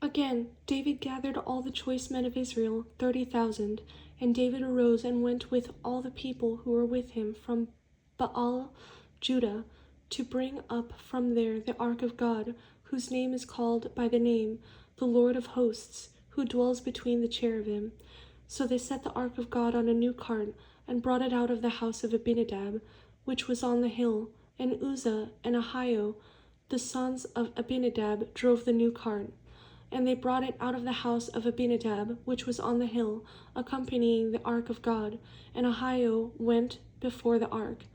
Again, David gathered all the choice men of Israel, 30,000. And David arose and went with all the people who were with him from Baal, Judah, to bring up from there the ark of God, whose name is called by the name, the Lord of hosts, who dwells between the cherubim. So they set the ark of God on a new cart, and brought it out of the house of Abinadab, which was on the hill, and Uzzah and Ahio, the sons of Abinadab, drove the new cart. And they brought it out of the house of Abinadab, which was on the hill, accompanying the ark of God, and Ahio went before the ark.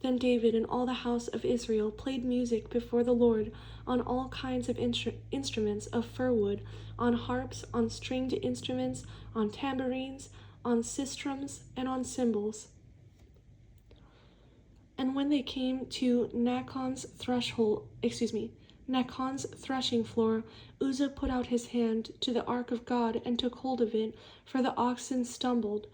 Then David and all the house of Israel played music before the Lord on all kinds of instruments of fir wood, on harps, on stringed instruments, on tambourines, on sistrums, and on cymbals. And when they came to Nachon's threshing floor, Uzzah put out his hand to the ark of God and took hold of it, for the oxen stumbled.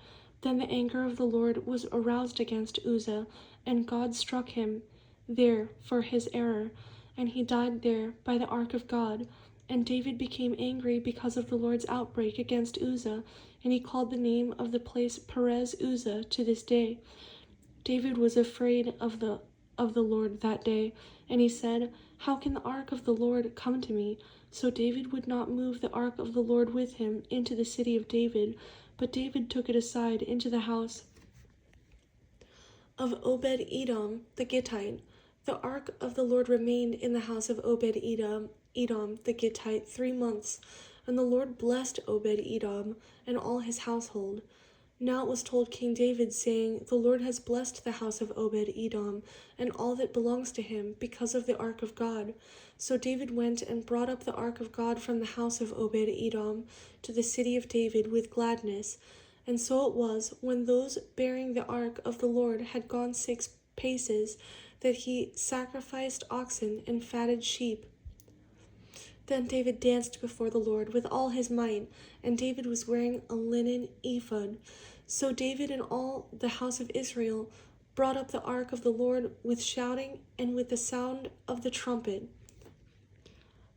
Then the anger of the Lord was aroused against Uzzah, and God struck him there for his error, and he died there by the ark of God. And David became angry because of the Lord's outbreak against Uzzah, and he called the name of the place Perez Uzzah to this day. David was afraid of the Lord that day, and he said, "How can the ark of the Lord come to me?" So David would not move the ark of the Lord with him into the city of David, but David took it aside into the house of Obed-Edom the Gittite. The ark of the Lord remained in the house of Obed-Edom the Gittite 3 months, and the Lord blessed Obed-Edom and all his household. Now it was told King David, saying, "The Lord has blessed the house of Obed-Edom and all that belongs to him because of the ark of God." So David went and brought up the ark of God from the house of Obed-Edom to the city of David with gladness. And so it was, when those bearing the ark of the Lord had gone 6 paces, that he sacrificed oxen and fatted sheep. Then David danced before the Lord with all his might, and David was wearing a linen ephod. So David and all the house of Israel brought up the ark of the Lord with shouting and with the sound of the trumpet.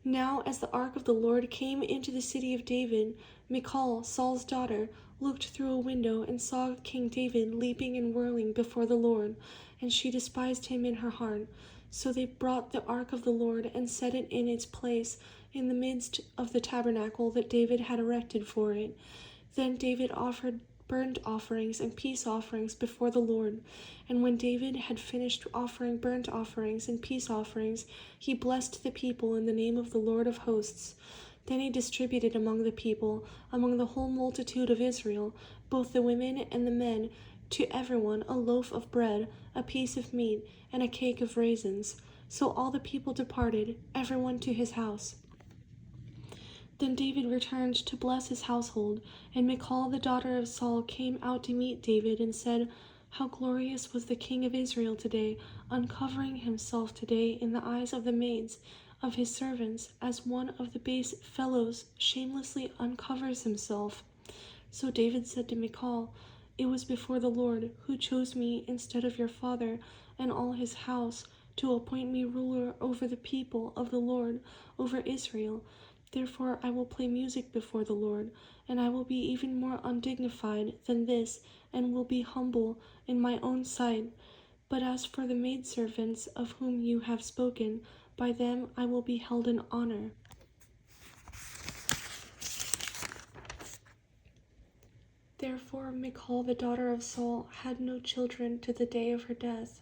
Now as the ark of the Lord came into the city of David, Michal, Saul's daughter, looked through a window and saw King David leaping and whirling before the Lord, and she despised him in her heart. So they brought the ark of the Lord and set it in its place in the midst of the tabernacle that David had erected for it. Then David offered burnt offerings and peace offerings before the Lord. And when David had finished offering burnt offerings and peace offerings, he blessed the people in the name of the Lord of hosts. Then he distributed among the people, among the whole multitude of Israel, both the women and the men, to everyone a loaf of bread, a piece of meat, and a cake of raisins. So all the people departed, everyone to his house. Then David returned to bless his household, and Michal the daughter of Saul came out to meet David and said, "How glorious was the king of Israel today, uncovering himself today in the eyes of the maids of his servants, as one of the base fellows shamelessly uncovers himself." So David said to Michal, "It was before the Lord, who chose me instead of your father and all his house, to appoint me ruler over the people of the Lord, over Israel. Therefore I will play music before the Lord, and I will be even more undignified than this, and will be humble in my own sight. But as for the maidservants of whom you have spoken, by them I will be held in honor." Therefore Michal the daughter of Saul had no children to the day of her death.